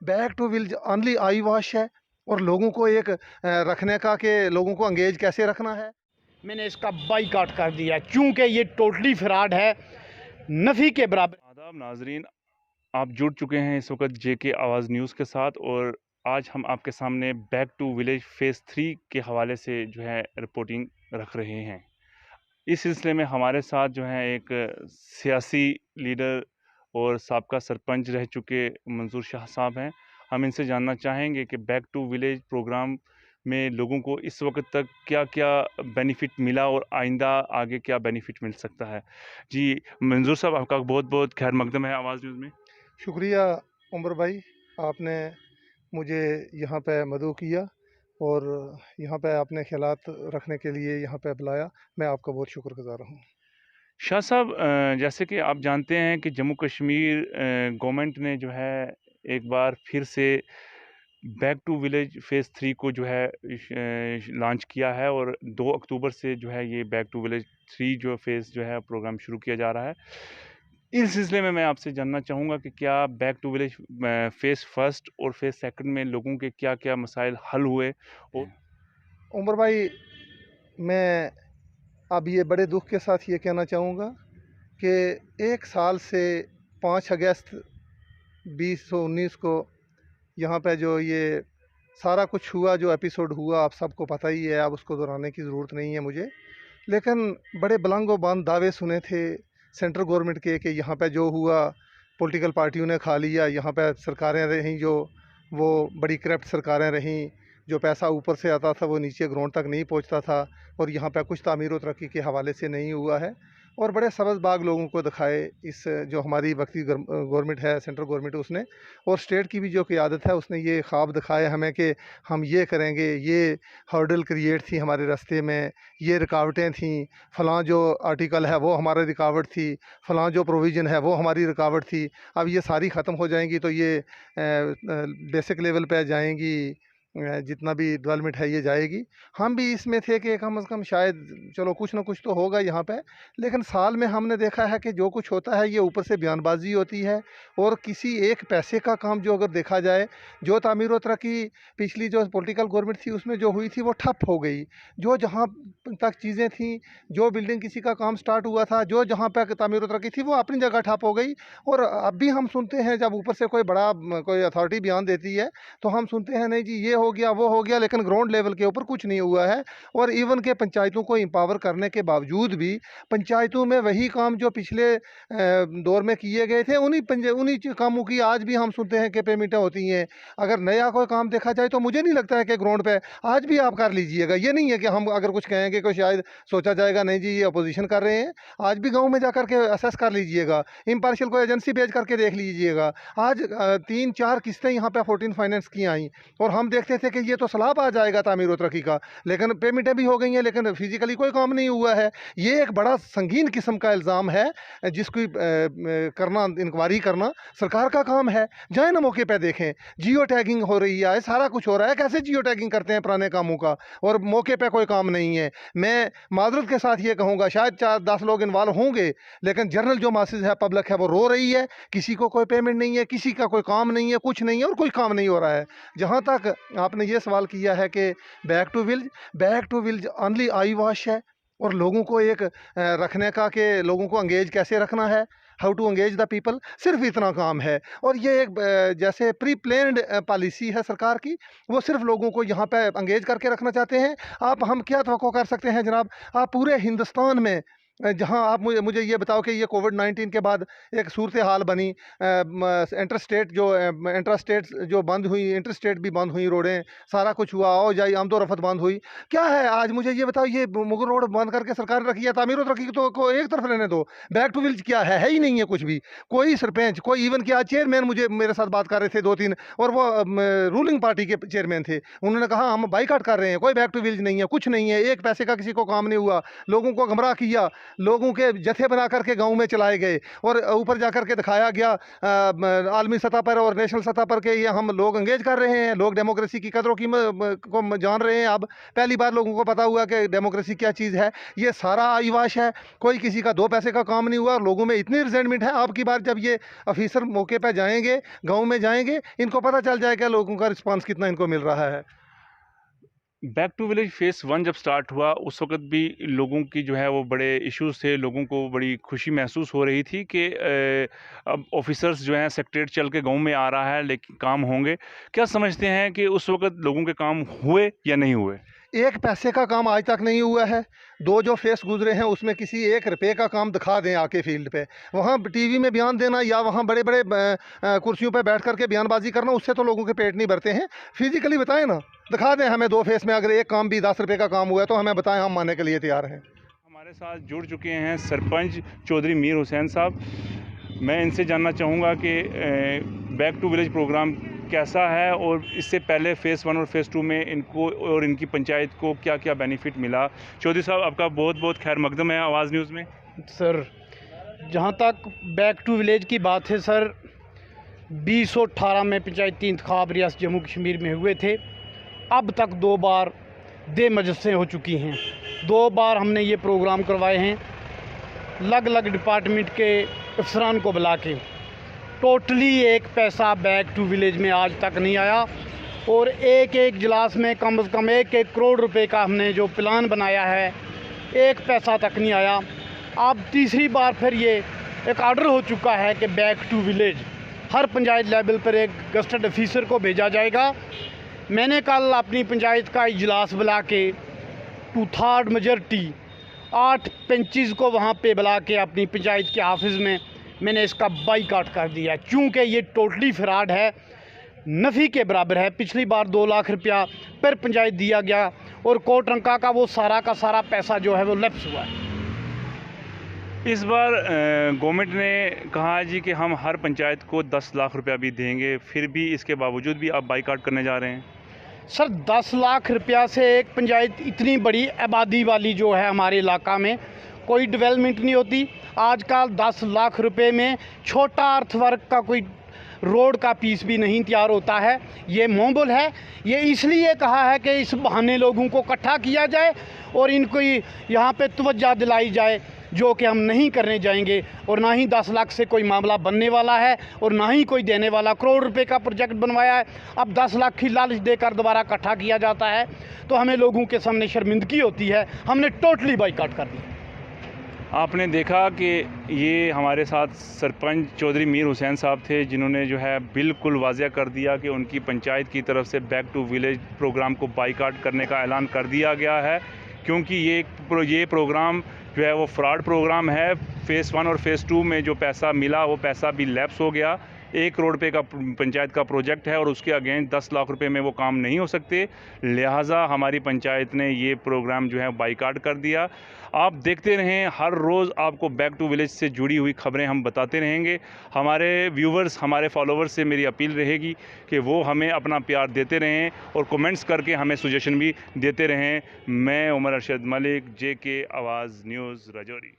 Back to village only eye wash है। और लोगों को एक रखने का कि लोगों को अंगेज कैसे रखना है। मैंने इसका बाइकआउट कर दिया क्योंकि ये टोटली फ्रॉड है, नफ़ी के बराबर। आदाब नाजरीन, आप जुड़ चुके हैं इस वक्त जेके आवाज़ न्यूज़ के साथ और आज हम आपके सामने बैक टू विलेज फेज़ 3 के हवाले से जो है रिपोर्टिंग रख रहे हैं। इस सिलसिले में हमारे साथ जो है एक सियासी लीडर और साबका सरपंच रह चुके मंजूर शाह साहब हैं। हम इनसे जानना चाहेंगे कि बैक टू विलेज प्रोग्राम में लोगों को इस वक्त तक क्या क्या बेनिफिट मिला और आइंदा आगे क्या बेनिफिट मिल सकता है। जी मंजूर साहब, आपका बहुत बहुत खैर मकदम है आवाज़ न्यूज़ में। शुक्रिया उमर भाई, आपने मुझे यहाँ पे मदऊ किया और यहाँ पे अपने ख्यालात रखने के लिए यहाँ पे बुलाया। मैं आपका बहुत शुक्रगुजार हूँ। शाह साहब, जैसे कि आप जानते हैं कि जम्मू कश्मीर गवर्नमेंट ने जो है एक बार फिर से बैक टू विलेज फेज़ 3 को जो है लॉन्च किया है और 2 अक्टूबर से जो है ये बैक टू विलेज 3 जो फेज़ जो है प्रोग्राम शुरू किया जा रहा है। इस सिलसिले में मैं आपसे जानना चाहूँगा कि क्या back to village phase first और फेज़ सेकंड में लोगों के क्या क्या मसाइल हल हुए। और उमर भाई, मैं अब ये बड़े दुख के साथ ये कहना चाहूँगा कि 1 साल से 5 अगस्त 2019 को यहाँ पे जो ये सारा कुछ हुआ, जो एपिसोड हुआ, आप सबको पता ही है, अब उसको दोहराने की ज़रूरत नहीं है मुझे। लेकिन बड़े बलांगोबान दावे सुने थे सेंट्रल गवर्नमेंट के कि यहाँ पे जो हुआ पॉलिटिकल पार्टियों ने खा लिया, यहाँ पे सरकारें रहीं जो वो बड़ी करप्ट सरकारें रहीं, जो पैसा ऊपर से आता था वो नीचे ग्राउंड तक नहीं पहुँचता था और यहाँ पे कुछ तामीर व तरक्की के हवाले से नहीं हुआ है। और बड़े सबज़बाग लोगों को दिखाए इस जो हमारी वक्ती गवर्नमेंट है, सेंट्रल गवर्नमेंट, उसने और स्टेट की भी जो क़यादत है उसने ये ख्वाब दिखाए हमें कि हम ये करेंगे, ये हर्डल क्रिएट थी हमारे रास्ते में, ये रुकावटें थीं, फ़लाँ जो आर्टिकल है वो हमारी रुकावट थी, फ़लाँ जो प्रोविज़न है वो हमारी रुकावट थी। अब ये सारी ख़त्म हो जाएंगी तो ये बेसिक लेवल पे जाएंगी, जितना भी डेवलपमेंट है ये जाएगी। हम भी इसमें थे कि कम से कम शायद चलो कुछ ना कुछ तो होगा यहाँ पे। लेकिन साल में हमने देखा है कि जो कुछ होता है ये ऊपर से बयानबाजी होती है और किसी एक पैसे का काम जो अगर देखा जाए, जो तामीर व तरक्की पिछली जो पॉलिटिकल गवर्नमेंट थी उसमें जो हुई थी वो ठप हो गई। जो जहाँ तक चीज़ें थीं, जो बिल्डिंग किसी का काम स्टार्ट हुआ था, जो जहाँ पे तामीर व तरक्की थी वो अपनी जगह ठप हो गई। और अब भी हम सुनते हैं जब ऊपर से कोई बड़ा कोई अथॉरिटी बयान देती है तो हम सुनते हैं नहीं जी ये हो गया वो हो गया, लेकिन ग्राउंड लेवल के ऊपर कुछ नहीं हुआ है। और इवन के पंचायतों को एम्पावर करने के बावजूद भी पंचायतों में वही काम जो पिछले दौर में किए गए थे उन्हीं कामों की आज भी हम सुनते हैं कि पेमेंटें होती हैं। अगर नया कोई काम देखा जाए तो मुझे नहीं लगता है कि ग्राउंड पे आज भी आप कर लीजिएगा। ये नहीं है कि हम अगर कुछ कहेंगे तो शायद सोचा जाएगा नहीं जी ये अपोजिशन कर रहे हैं। आज भी गाँव में जा कर के असेस कर लीजिएगा, इम्पार्शियल कोई एजेंसी भेज करके देख लीजिएगा। आज 3-4 किस्तें यहाँ पे 14 फाइनेंस की आई और हम देखते थे कि ये तो सलाब आ जाएगा तामीर व तरक्की का, लेकिन पेमेंटें भी हो गई हैं लेकिन फिजिकली कोई काम नहीं हुआ है। ये एक बड़ा संगीन किस्म का इल्ज़ाम है जिसकी करना, इंक्वायरी करना सरकार का काम है। जाए ना मौके पे देखें, जियो टैगिंग हो रही है, सारा कुछ हो रहा है, कैसे जियो टैगिंग करते हैं पुराने कामों का और मौके पे कोई काम नहीं है। मैं माजरत के साथ ये कहूँगा शायद 4-10 लोग इन्वॉल्व होंगे, लेकिन जनरल जो मासेज है, पब्लिक है, वो रो रही है। किसी को कोई पेमेंट नहीं है, किसी का कोई काम नहीं है, कुछ नहीं है और कोई काम नहीं हो रहा है। जहाँ तक आपने ये सवाल किया है कि back to village only eye wash है और लोगों को एक रखने का कि लोगों को अंगेज कैसे रखना है, हाउ टू अंगेज द पीपल, सिर्फ इतना काम है। और ये एक जैसे प्री प्लान्ड पॉलिसी है सरकार की, वो सिर्फ लोगों को यहाँ पे अंगेज करके रखना चाहते हैं। आप हम क्या तवक्को कर सकते हैं जनाब, आप पूरे हिंदुस्तान में जहाँ आप मुझे ये बताओ कि ये कोविड-19 के बाद एक सूरत हाल बनी, इंटर स्टेट जो बंद हुई, इंटर स्टेट भी बंद हुई रोडें, सारा कुछ हुआ, आओ जाई आमदो रफत बंद हुई। क्या है आज मुझे ये बताओ, ये मुगल रोड बंद करके सरकार ने रखी है, तामीर व तरक्की तो को एक तरफ रहने दो। बैक टू विलेज क्या है ही नहीं है कुछ भी। कोई सरपंच, कोई इवन क्या चेयरमैन मुझे मेरे साथ बात कर रहे थे 2-3 और वो रूलिंग पार्टी के चेयरमैन थे, उन्होंने कहा हम बाइकआउट कर रहे हैं, कोई बैक टू विलेज नहीं है, कुछ नहीं है, एक पैसे का किसी को काम नहीं हुआ, लोगों को गुमराह किया। लोगों के जत्थे बना करके गांव में चलाए गए और ऊपर जा कर के दिखाया गया आलमी सतह पर और नेशनल सतह पर के ये हम लोग एंगेज कर रहे हैं, लोग डेमोक्रेसी की कदरों को जान रहे हैं। अब पहली बार लोगों को पता हुआ कि डेमोक्रेसी क्या चीज़ है। ये सारा आईवाश है, कोई किसी का 2 पैसे का काम नहीं हुआ। लोगों में इतनी रिजेंटमेंट है, अब की बार जब ये ऑफिसर मौके पर जाएंगे, गाँव में जाएंगे, इनको पता चल जाएगा लोगों का रिस्पॉन्स कितना इनको मिल रहा है। बैक टू विलेज फेज़ 1 जब स्टार्ट हुआ उस वक़्त भी लोगों की जो है वो बड़े इश्यूज़ थे, लोगों को बड़ी खुशी महसूस हो रही थी कि अब ऑफ़िसर्स जो हैं सेक्रेटरीट चल के गाँव में आ रहा है, लेकिन काम होंगे। क्या समझते हैं कि उस वक़्त लोगों के काम हुए या नहीं हुए? 1 पैसे का काम आज तक नहीं हुआ है। 2 जो फेस गुजरे हैं उसमें किसी 1 रुपये का काम दिखा दें आके फील्ड पे, वहाँ टीवी में बयान देना या वहाँ बड़े बड़े कुर्सियों पे बैठ करके बयानबाजी करना, उससे तो लोगों के पेट नहीं भरते हैं। फिजिकली बताएं ना, दिखा दें हमें 2 फेस में, अगर एक काम भी 10 रुपये का काम हुआ है तो हमें बताएं, हम मानने के लिए तैयार हैं। हमारे साथ जुड़ चुके हैं सरपंच चौधरी मीर हुसैन साहब। मैं इनसे जानना चाहूँगा कि बैक टू विलेज प्रोग्राम कैसा है और इससे पहले फ़ेज़ 1 और फ़ेज़ 2 में इनको और इनकी पंचायत को क्या क्या बेनिफिट मिला। चौधरी साहब, आपका बहुत बहुत खैर मकदम है आवाज़ न्यूज़ में। सर, जहाँ तक बैक टू विलेज की बात है सर, 2018 में पंचायती इंतखाब रियासत जम्मू कश्मीर में हुए थे। अब तक 2 बार दे मजलिसें हो चुकी हैं। 2 बार हमने ये प्रोग्राम करवाए हैं अलग अलग डिपार्टमेंट के अफसरान को बुला के। टोटली 1 पैसा बैक टू विलेज में आज तक नहीं आया और एक इजलास में कम से कम 1-1 करोड़ रुपए का हमने जो प्लान बनाया है, 1 पैसा तक नहीं आया। अब तीसरी बार फिर ये एक ऑर्डर हो चुका है कि बैक टू विलेज हर पंचायत लेवल पर एक गस्टेड ऑफिसर को भेजा जाएगा। मैंने कल अपनी पंचायत का इजलास बुला के 2/3 मेजॉरिटी 8 पेंचेस को वहाँ पे बुला के अपनी पंचायत के ऑफिस में मैंने इसका बाइकआउट कर दिया, क्योंकि ये टोटली फ्रॉड है, नफ़ी के बराबर है। पिछली बार 2 लाख रुपया पर पंचायत दिया गया और कोट रंका का वो सारा का सारा पैसा जो है वो लैप्स हुआ है। इस बार गवर्नमेंट ने कहा जी कि हम हर पंचायत को 10 लाख रुपया भी देंगे, फिर भी इसके बावजूद भी आप बाइकआउट करने जा रहे हैं। सर, 10 लाख रुपया से एक पंचायत, इतनी बड़ी आबादी वाली जो है हमारे इलाका में, कोई डेवलपमेंट नहीं होती। आजकल 10 लाख रुपए में छोटा अर्थवर्क का कोई रोड का पीस भी नहीं तैयार होता है। ये मोबाइल है। ये इसलिए कहा है कि इस बहाने लोगों को इकट्ठा किया जाए और इनको यहाँ पे तवज्जो दिलाई जाए, जो कि हम नहीं करने जाएंगे। और ना ही 10 लाख से कोई मामला बनने वाला है और ना ही कोई देने वाला। करोड़ रुपए का प्रोजेक्ट बनवाया है, अब 10 लाख की लालच देकर दोबारा इकट्ठा किया जाता है तो हमें लोगों के सामने शर्मिंदगी होती है। हमने टोटली बाइकआउट कर दिया। आपने देखा कि ये हमारे साथ सरपंच चौधरी मीर हुसैन साहब थे, जिन्होंने जो है बिल्कुल वाज़ेह कर दिया कि उनकी पंचायत की तरफ से बैक टू विलेज प्रोग्राम को बाइकआउट करने का ऐलान कर दिया गया है, क्योंकि ये प्रोग्राम जो है वो फ्रॉड प्रोग्राम है। फ़ेज़ 1 और फ़ेज़ 2 में जो पैसा मिला वो पैसा भी लैप्स हो गया। 1 करोड़ रुपये का पंचायत का प्रोजेक्ट है और उसके अगेंस्ट 10 लाख रुपए में वो काम नहीं हो सकते। लिहाजा हमारी पंचायत ने ये प्रोग्राम जो है बाइकआउट कर दिया। आप देखते रहें, हर रोज़ आपको बैक टू विलेज से जुड़ी हुई खबरें हम बताते रहेंगे। हमारे व्यूवर्स, हमारे फॉलोवर्स से मेरी अपील रहेगी कि वो हमें अपना प्यार देते रहें और कमेंट्स करके हमें सजेशन भी देते रहें। मैं उमर अरशद मलिक, JK आवाज़ न्यूज़, राजौरी।